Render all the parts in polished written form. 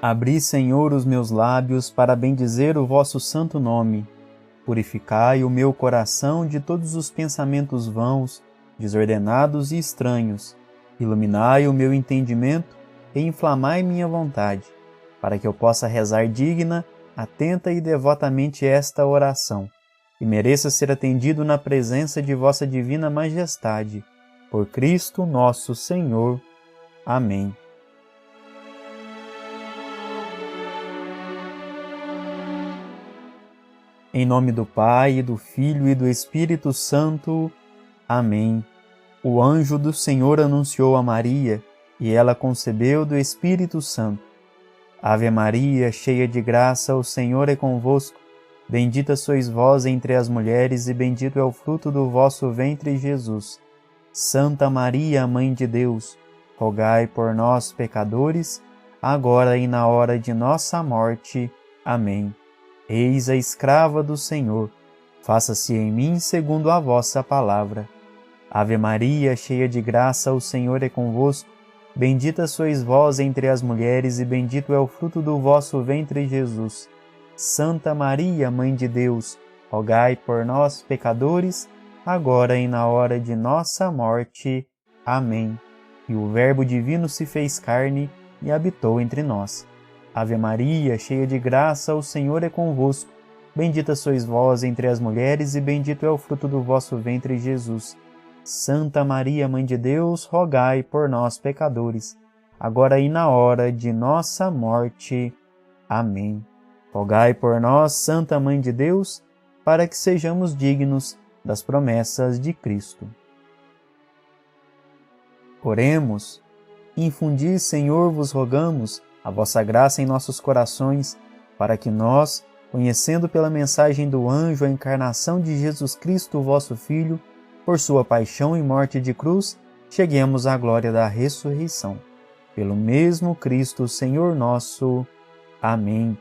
Abri, Senhor, os meus lábios para bendizer o vosso santo nome. Purificai o meu coração de todos os pensamentos vãos, desordenados e estranhos. Iluminai o meu entendimento e inflamai minha vontade, para que eu possa rezar digna, atenta e devotamente esta oração, e mereça ser atendido na presença de vossa divina majestade. Por Cristo nosso Senhor. Amém. Em nome do Pai, e do Filho e do Espírito Santo. Amém. O anjo do Senhor anunciou a Maria, e ela concebeu do Espírito Santo. Ave Maria, cheia de graça, o Senhor é convosco. Bendita sois vós entre as mulheres, e bendito é o fruto do vosso ventre, Jesus. Santa Maria, Mãe de Deus, rogai por nós, pecadores, agora e na hora de nossa morte. Amém. Eis a escrava do Senhor, faça-se em mim segundo a vossa palavra. Ave Maria, cheia de graça, o Senhor é convosco. Bendita sois vós entre as mulheres, e bendito é o fruto do vosso ventre, Jesus. Santa Maria, Mãe de Deus, rogai por nós, pecadores, agora e na hora de nossa morte. Amém. E o Verbo divino se fez carne e habitou entre nós. Ave Maria, cheia de graça, o Senhor é convosco. Bendita sois vós entre as mulheres, e bendito é o fruto do vosso ventre, Jesus. Santa Maria, Mãe de Deus, rogai por nós, pecadores, agora e na hora de nossa morte. Amém. Rogai por nós, Santa Mãe de Deus, para que sejamos dignos das promessas de Cristo. Oremos. Infundi, Senhor, vos rogamos, a vossa graça em nossos corações, para que nós, conhecendo pela mensagem do anjo a encarnação de Jesus Cristo, vosso Filho, por sua paixão e morte de cruz, cheguemos à glória da ressurreição. Pelo mesmo Cristo, Senhor nosso. Amém.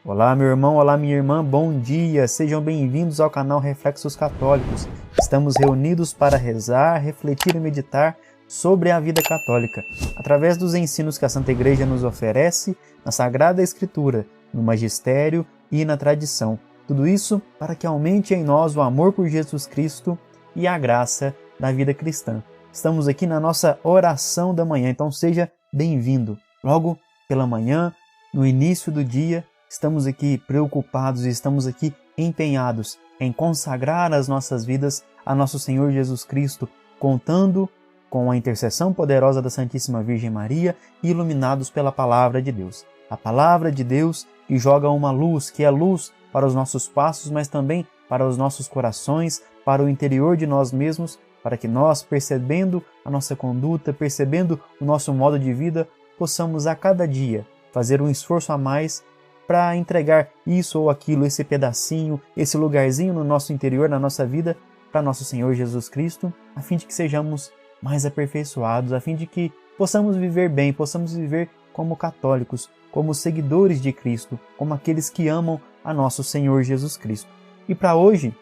Olá, meu irmão, olá, minha irmã, bom dia, sejam bem-vindos ao canal Reflexos Católicos. Estamos reunidos para rezar, refletir e meditar sobre a vida católica, através dos ensinos que a Santa Igreja nos oferece na Sagrada Escritura, no Magistério e na tradição. Tudo isso para que aumente em nós o amor por Jesus Cristo e a graça da vida cristã. Estamos aqui na nossa oração da manhã, então seja bem-vindo. Logo pela manhã, no início do dia, estamos aqui preocupados e estamos aqui empenhados em consagrar as nossas vidas a nosso Senhor Jesus Cristo, contando com a intercessão poderosa da Santíssima Virgem Maria e iluminados pela Palavra de Deus. A Palavra de Deus que joga uma luz, que é luz para os nossos passos, mas também para os nossos corações, para o interior de nós mesmos, para que nós, percebendo a nossa conduta, percebendo o nosso modo de vida, possamos a cada dia fazer um esforço a mais para entregar isso ou aquilo, esse pedacinho, esse lugarzinho no nosso interior, na nossa vida, para nosso Senhor Jesus Cristo, a fim de que sejamos mais aperfeiçoados, a fim de que possamos viver bem, possamos viver como católicos, como seguidores de Cristo, como aqueles que amam a nosso Senhor Jesus Cristo. E para hoje,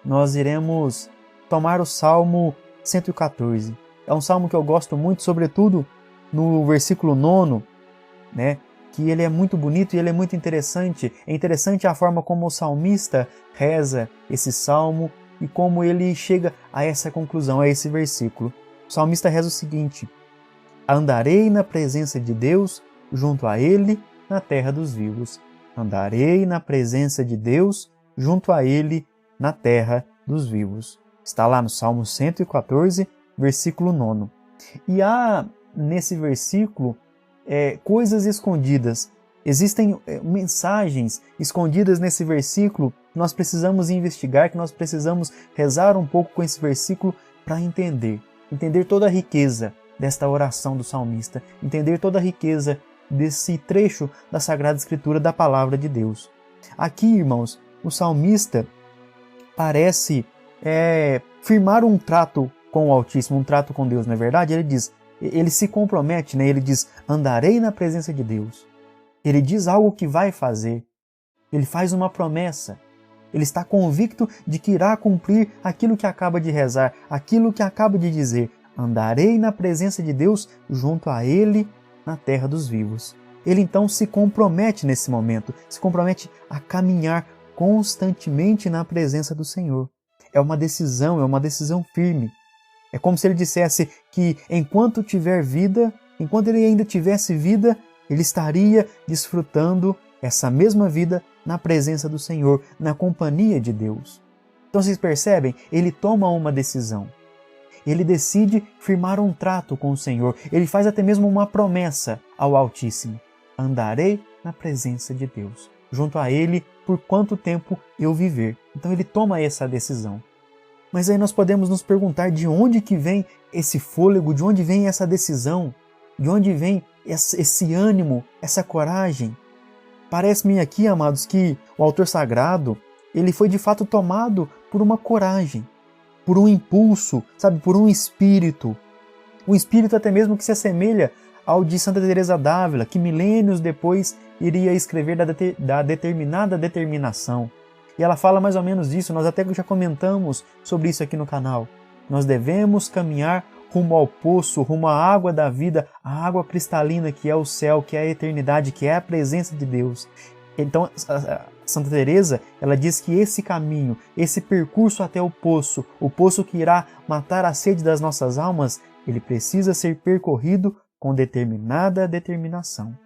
nós iremos tomar o Salmo 114. É um salmo que eu gosto muito, sobretudo no versículo 9, que ele é muito bonito e ele é muito interessante. É interessante a forma como o salmista reza esse salmo e como ele chega a essa conclusão, a esse versículo. O salmista reza o seguinte: andarei na presença de Deus, junto a Ele, na terra dos vivos. Andarei na presença de Deus, junto a Ele, na terra dos vivos. Está lá no Salmo 114, versículo 9. E há, nesse versículo, coisas escondidas. Existem mensagens escondidas nesse versículo que nós precisamos investigar, que nós precisamos rezar um pouco com esse versículo para entender toda a riqueza desta oração do salmista, entender toda a riqueza desse trecho da Sagrada Escritura, da Palavra de Deus. Aqui, irmãos, o salmista parece firmar um trato com o Altíssimo, um trato com Deus, não é verdade? Ele se compromete, ele diz, andarei na presença de Deus. Ele diz algo que vai fazer, ele faz uma promessa. Ele está convicto de que irá cumprir aquilo que acaba de rezar, aquilo que acaba de dizer. Andarei na presença de Deus junto a Ele na terra dos vivos. ele então se compromete nesse momento, se compromete a caminhar constantemente na presença do Senhor. É uma decisão firme. É como se ele dissesse que enquanto tiver vida, enquanto ele ainda tivesse vida, ele estaria desfrutando essa mesma vida na presença do Senhor, na companhia de Deus. Então vocês percebem? Ele toma uma decisão. Ele decide firmar um trato com o Senhor. Ele faz até mesmo uma promessa ao Altíssimo. Andarei na presença de Deus, junto a Ele por quanto tempo eu viver. Então ele toma essa decisão. Mas aí nós podemos nos perguntar de onde que vem esse fôlego, de onde vem essa decisão, de onde vem esse ânimo, essa coragem. Parece-me aqui, amados, que o autor sagrado, ele foi de fato tomado por uma coragem, por um impulso, sabe, por um espírito até mesmo que se assemelha ao de Santa Teresa d'Ávila, que milênios depois iria escrever da determinada determinação. E ela fala mais ou menos disso, nós até já comentamos sobre isso aqui no canal. Nós devemos caminhar rumo ao poço, rumo à água da vida, a água cristalina que é o céu, que é a eternidade, que é a presença de Deus. Então, Santa Teresa, ela diz que esse caminho, esse percurso até o poço que irá matar a sede das nossas almas, ele precisa ser percorrido com determinada determinação.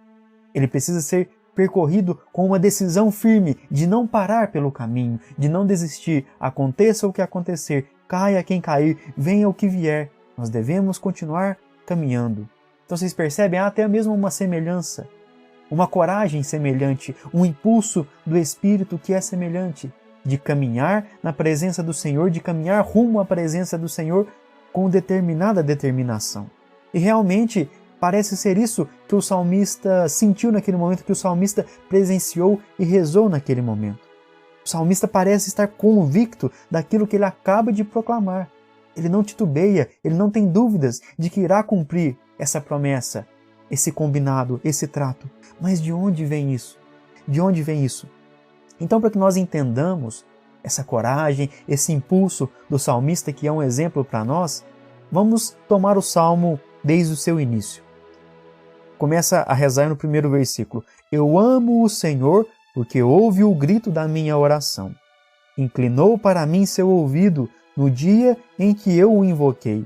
Ele precisa ser percorrido com uma decisão firme de não parar pelo caminho, de não desistir, aconteça o que acontecer, caia quem cair, venha o que vier. Nós devemos continuar caminhando. Então vocês percebem, há até mesmo uma semelhança, uma coragem semelhante, um impulso do Espírito que é semelhante, de caminhar na presença do Senhor, de caminhar rumo à presença do Senhor com determinada determinação. E realmente parece ser isso que o salmista sentiu naquele momento, que o salmista presenciou e rezou naquele momento. O salmista parece estar convicto daquilo que ele acaba de proclamar. Ele não titubeia, ele não tem dúvidas de que irá cumprir essa promessa, esse combinado, esse trato. Mas de onde vem isso? De onde vem isso? Então, para que nós entendamos essa coragem, esse impulso do salmista, que é um exemplo para nós, vamos tomar o salmo desde o seu início. Começa a rezar no primeiro versículo. Eu amo o Senhor porque ouve o grito da minha oração. Inclinou para mim seu ouvido no dia em que eu o invoquei.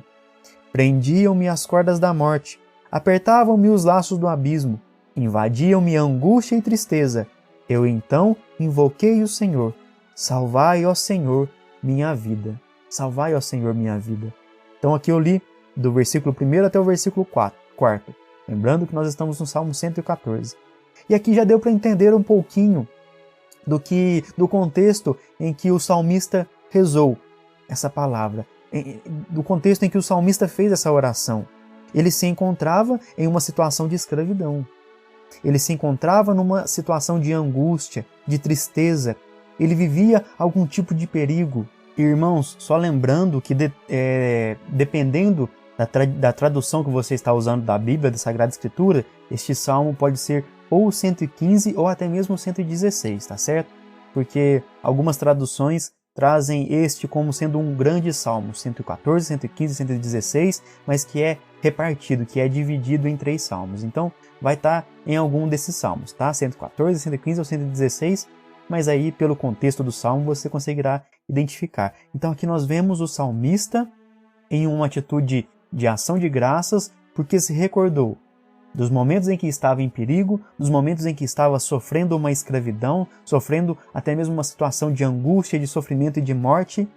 Prendiam-me as cordas da morte, apertavam-me os laços do abismo, invadiam-me angústia e tristeza. Eu então invoquei o Senhor. Salvai, ó Senhor, minha vida. Salvai, ó Senhor, minha vida. Então aqui eu li do versículo 1 até o versículo 4. Lembrando que nós estamos no Salmo 114. E aqui já deu para entender um pouquinho do contexto em que o salmista rezou essa palavra, do contexto em que o salmista fez essa oração. Ele se encontrava em uma situação de escravidão. Ele se encontrava numa situação de angústia, de tristeza. Ele vivia algum tipo de perigo. Irmãos, só lembrando que dependendo da tradução que você está usando da Bíblia, da Sagrada Escritura, este salmo pode ser ou 115 ou até mesmo 116, tá certo? Porque algumas traduções trazem este como sendo um grande salmo, 114, 115, 116, mas que é repartido, que é dividido em 3 salmos. Então, vai estar em algum desses salmos, tá? 114, 115 ou 116, mas aí, pelo contexto do salmo, você conseguirá identificar. Então, aqui nós vemos o salmista em uma atitude de ação de graças, porque se recordou dos momentos em que estava em perigo, dos momentos em que estava sofrendo uma escravidão, sofrendo até mesmo uma situação de angústia, de sofrimento e de morte.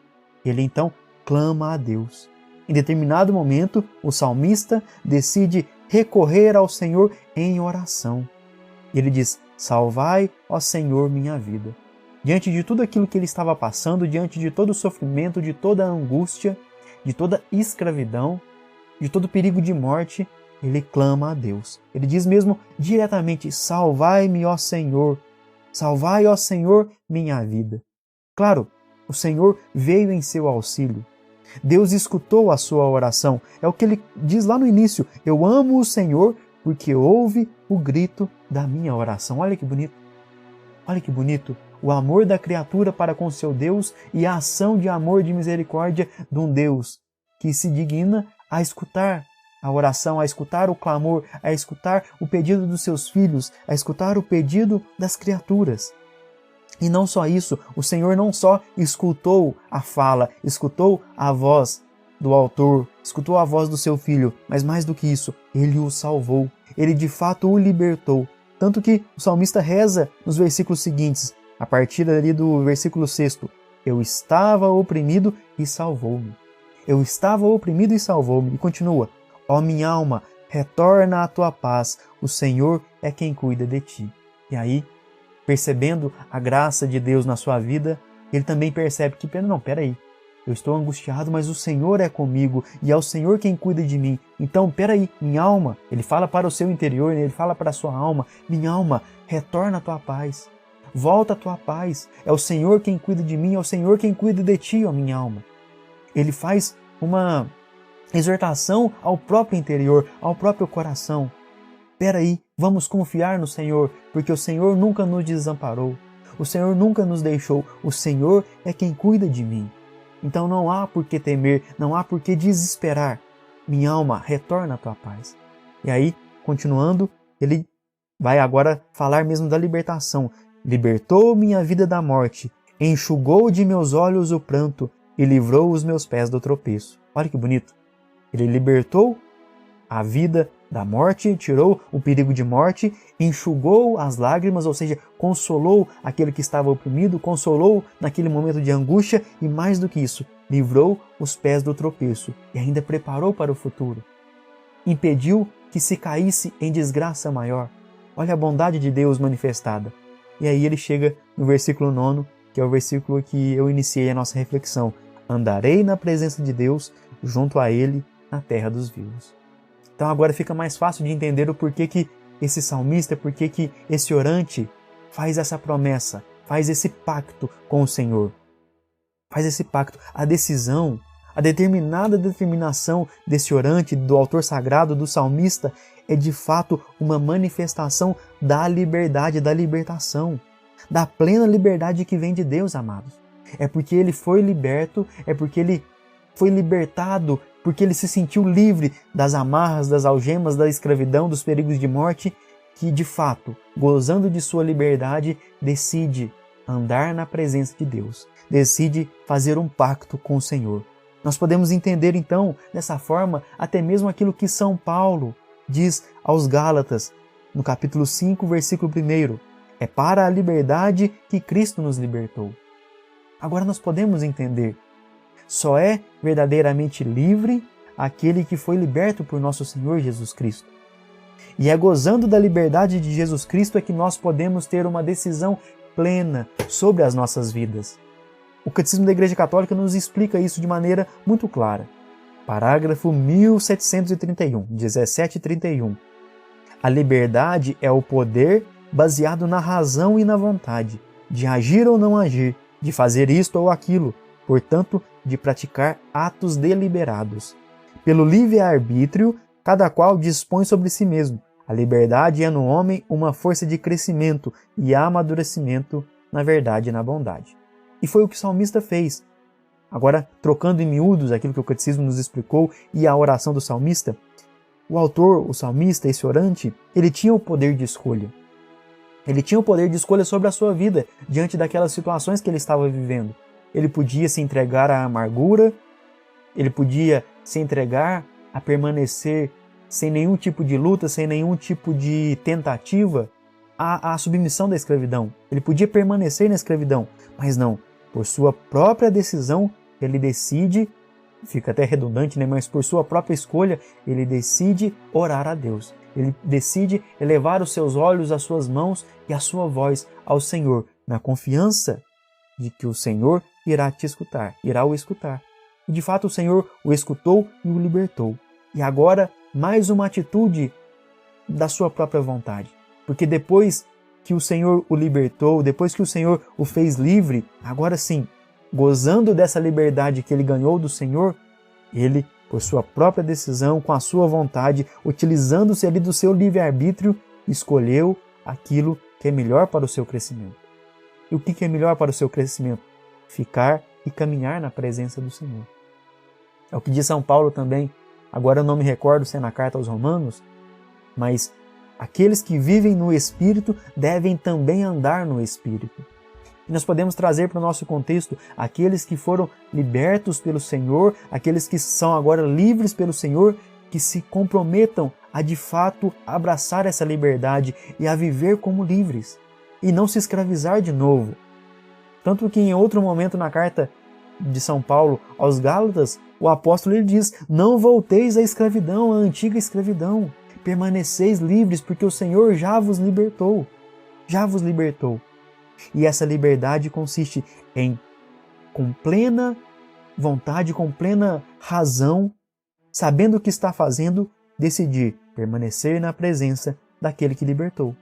Ele então clama a Deus. Em determinado momento, o salmista decide recorrer ao Senhor em oração. Ele diz, salvai, ó Senhor, minha vida. Diante de tudo aquilo que ele estava passando, diante de todo o sofrimento, de toda a angústia, de toda a escravidão, de todo o perigo de morte, ele clama a Deus. Ele diz mesmo diretamente, salvai-me, ó Senhor, salvai, ó Senhor, minha vida. Claro, o Senhor veio em seu auxílio. Deus escutou a sua oração. É o que ele diz lá no início, eu amo o Senhor porque ouve o grito da minha oração. Olha que bonito. Olha que bonito. O amor da criatura para com seu Deus e a ação de amor e de misericórdia de um Deus que se digna a escutar a oração, a escutar o clamor, a escutar o pedido dos seus filhos, a escutar o pedido das criaturas. E não só isso, o Senhor não só escutou a fala, escutou a voz do autor, escutou a voz do seu filho, mas mais do que isso, ele o salvou, ele de fato o libertou. Tanto que o salmista reza nos versículos seguintes, a partir ali do versículo 6, eu estava oprimido e salvou-me. Eu estava oprimido e salvou-me. E continua, ó minha alma, retorna à tua paz, o Senhor é quem cuida de ti. E aí, percebendo a graça de Deus na sua vida, ele também percebe que, peraí, eu estou angustiado, mas o Senhor é comigo e é o Senhor quem cuida de mim. Então, peraí, minha alma, ele fala para o seu interior, ele fala para a sua alma, minha alma, retorna à tua paz, volta à tua paz, é o Senhor quem cuida de mim, é o Senhor quem cuida de ti, ó minha alma. Ele faz uma exortação ao próprio interior, ao próprio coração. Peraí, vamos confiar no Senhor, porque o Senhor nunca nos desamparou, o Senhor nunca nos deixou, o Senhor é quem cuida de mim. Então não há por que temer, não há por que desesperar. Minha alma, retorna à tua paz. E aí, continuando, ele vai agora falar mesmo da libertação. Libertou minha vida da morte, enxugou de meus olhos o pranto e livrou os meus pés do tropeço. Olha que bonito. Ele libertou a vida da morte, tirou o perigo de morte, enxugou as lágrimas, ou seja, consolou aquele que estava oprimido, consolou naquele momento de angústia e, mais do que isso, livrou os pés do tropeço e ainda preparou para o futuro. Impediu que se caísse em desgraça maior. Olha a bondade de Deus manifestada. E aí ele chega no versículo 9, que é o versículo que eu iniciei a nossa reflexão. Andarei na presença de Deus, junto a Ele, na terra dos vivos. Então agora fica mais fácil de entender o porquê que esse salmista, porquê que esse orante faz essa promessa, faz esse pacto com o Senhor. Faz esse pacto, a decisão, a determinada determinação desse orante, do autor sagrado, do salmista, é de fato uma manifestação da liberdade, da libertação, da plena liberdade que vem de Deus, amados. É porque ele foi liberto, é porque ele foi libertado, porque ele se sentiu livre das amarras, das algemas, da escravidão, dos perigos de morte, que de fato, gozando de sua liberdade, decide andar na presença de Deus, decide fazer um pacto com o Senhor. Nós podemos entender então, dessa forma, até mesmo aquilo que São Paulo diz aos Gálatas, no capítulo 5, versículo 1, é para a liberdade que Cristo nos libertou. Agora nós podemos entender, só é verdadeiramente livre aquele que foi liberto por nosso Senhor Jesus Cristo. E é gozando da liberdade de Jesus Cristo é que nós podemos ter uma decisão plena sobre as nossas vidas. O Catecismo da Igreja Católica nos explica isso de maneira muito clara. Parágrafo 1731, 1731. A liberdade é o poder baseado na razão e na vontade, de agir ou não agir, de fazer isto ou aquilo, portanto, de praticar atos deliberados. Pelo livre-arbítrio, cada qual dispõe sobre si mesmo. A liberdade é no homem uma força de crescimento e amadurecimento na verdade e na bondade. E foi o que o salmista fez. Agora, trocando em miúdos aquilo que o Catecismo nos explicou e a oração do salmista, o autor, o salmista, esse orante, ele tinha o poder de escolha. Ele tinha o poder de escolha sobre a sua vida, diante daquelas situações que ele estava vivendo. Ele podia se entregar à amargura, ele podia se entregar a permanecer sem nenhum tipo de luta, sem nenhum tipo de tentativa à submissão da escravidão. Ele podia permanecer na escravidão, mas não, por sua própria decisão, ele decide, fica até redundante, né? Mas por sua própria escolha, ele decide orar a Deus. Ele decide elevar os seus olhos, as suas mãos e a sua voz ao Senhor, na confiança de que o Senhor irá te escutar, irá o escutar. E de fato o Senhor o escutou e o libertou. E agora, mais uma atitude da sua própria vontade. Porque depois que o Senhor o libertou, depois que o Senhor o fez livre, agora sim, gozando dessa liberdade que ele ganhou do Senhor, ele, por sua própria decisão, com a sua vontade, utilizando-se ali do seu livre-arbítrio, escolheu aquilo que é melhor para o seu crescimento. E o que é melhor para o seu crescimento? Ficar e caminhar na presença do Senhor. É o que diz São Paulo também Agora eu não me recordo se é na carta aos Romanos, mas aqueles que vivem no Espírito devem também andar no Espírito. E nós podemos trazer para o nosso contexto aqueles que foram libertos pelo Senhor, aqueles que são agora livres pelo Senhor, que se comprometam a de fato abraçar essa liberdade e a viver como livres, e não se escravizar de novo. Tanto que em outro momento na carta de São Paulo aos Gálatas, o apóstolo ele diz: não volteis à escravidão, à antiga escravidão, permaneceis livres, porque o Senhor já vos libertou. Já vos libertou. E essa liberdade consiste em, com plena vontade, com plena razão, sabendo o que está fazendo, decidir permanecer na presença daquele que libertou.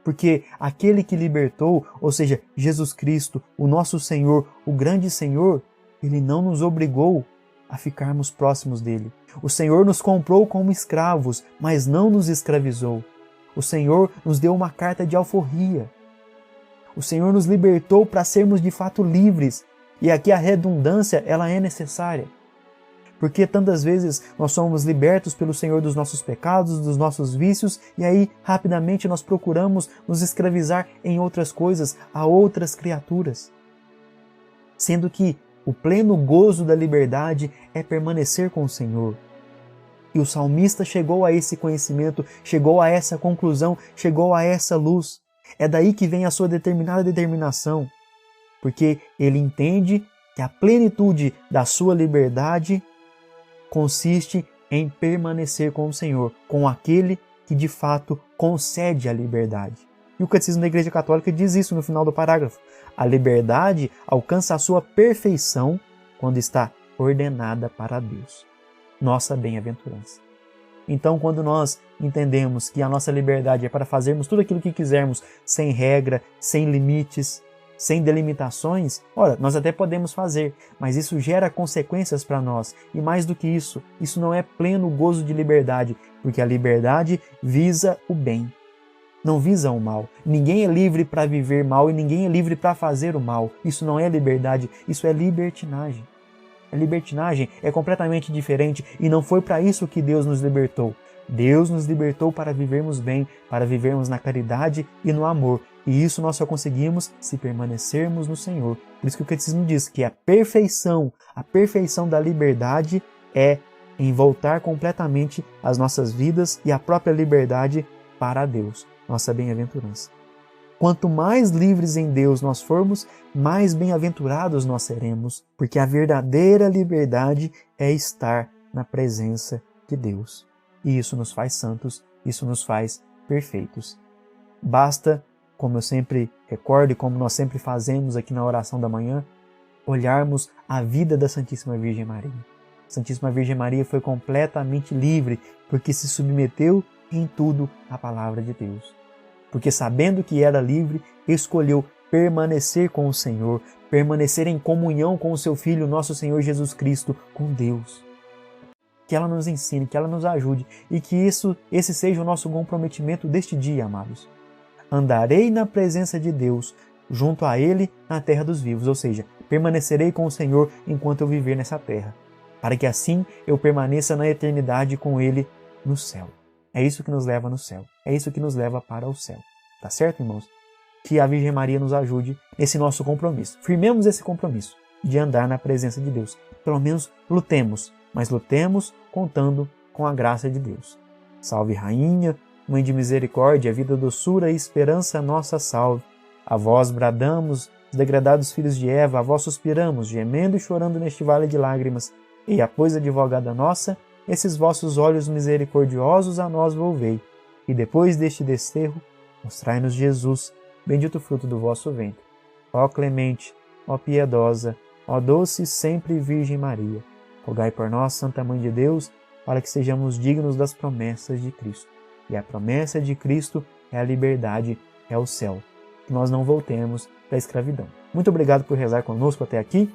Porque aquele que libertou, ou seja, Jesus Cristo, o nosso Senhor, o grande Senhor, Ele não nos obrigou a ficarmos próximos dele. O Senhor nos comprou como escravos, mas não nos escravizou. O Senhor nos deu uma carta de alforria. O Senhor nos libertou para sermos de fato livres. E aqui a redundância, ela é necessária. Porque tantas vezes nós somos libertos pelo Senhor dos nossos pecados, dos nossos vícios, e aí rapidamente nós procuramos nos escravizar em outras coisas, a outras criaturas. Sendo que o pleno gozo da liberdade é permanecer com o Senhor. E o salmista chegou a esse conhecimento, chegou a essa conclusão, chegou a essa luz. É daí que vem a sua determinada determinação, porque ele entende que a plenitude da sua liberdade consiste em permanecer com o Senhor, com aquele que de fato concede a liberdade. E o Catecismo da Igreja Católica diz isso no final do parágrafo. A liberdade alcança a sua perfeição quando está ordenada para Deus. Nossa bem-aventurança. Então, quando nós entendemos que a nossa liberdade é para fazermos tudo aquilo que quisermos, sem regra, sem limites, sem delimitações, ora, nós até podemos fazer, mas isso gera consequências para nós. E mais do que isso não é pleno gozo de liberdade, porque a liberdade visa o bem, não visa o mal. Ninguém é livre para viver mal e ninguém é livre para fazer o mal. Isso não é liberdade, isso é libertinagem. A libertinagem é completamente diferente e não foi para isso que Deus nos libertou. Deus nos libertou para vivermos bem, para vivermos na caridade e no amor. E isso nós só conseguimos se permanecermos no Senhor. Por isso que o Catecismo diz que a perfeição da liberdade é em voltar completamente as nossas vidas e a própria liberdade para Deus, nossa bem-aventurança. Quanto mais livres em Deus nós formos, mais bem-aventurados nós seremos, porque a verdadeira liberdade é estar na presença de Deus. E isso nos faz santos, isso nos faz perfeitos. Basta, como eu sempre recordo e como nós sempre fazemos aqui na oração da manhã, olharmos a vida da Santíssima Virgem Maria. A Santíssima Virgem Maria foi completamente livre, porque se submeteu em tudo à palavra de Deus. Porque sabendo que era livre, escolheu permanecer com o Senhor, permanecer em comunhão com o seu Filho, nosso Senhor Jesus Cristo, com Deus. Que ela nos ensine, que ela nos ajude e que esse seja o nosso comprometimento deste dia, amados. Andarei na presença de Deus, junto a Ele na terra dos vivos, ou seja, permanecerei com o Senhor enquanto eu viver nessa terra, para que assim eu permaneça na eternidade com Ele no céu. É isso que nos leva no céu. É isso que nos leva para o céu. Tá certo, irmãos? Que a Virgem Maria nos ajude nesse nosso compromisso. Firmemos esse compromisso de andar na presença de Deus. Pelo menos lutemos, mas lutemos contando com a graça de Deus. Salve, Rainha, Mãe de misericórdia, vida, doçura e esperança, nossa salve. A vós bradamos, os degradados filhos de Eva, a vós suspiramos, gemendo e chorando neste vale de lágrimas. E, pois, advogada nossa, esses vossos olhos misericordiosos a nós volvei, e depois deste desterro, mostrai-nos Jesus, bendito fruto do vosso ventre. Ó clemente, ó piedosa, ó doce sempre Virgem Maria, rogai por nós, Santa Mãe de Deus, para que sejamos dignos das promessas de Cristo. E a promessa de Cristo é a liberdade, é o céu, que nós não voltemos da escravidão. Muito obrigado por rezar conosco até aqui.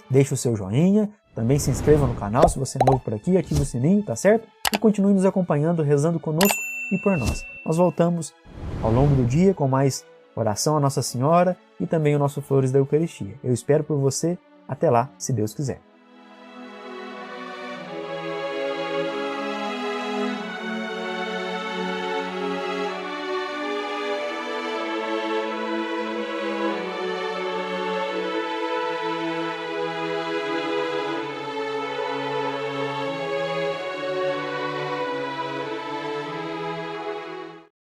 Deixe o seu joinha, também se inscreva no canal se você é novo por aqui, ative o sininho, tá certo? E continue nos acompanhando, rezando conosco e por nós. Nós voltamos ao longo do dia com mais oração a Nossa Senhora e também o nosso Flores da Eucaristia. Eu espero por você. Até lá, se Deus quiser.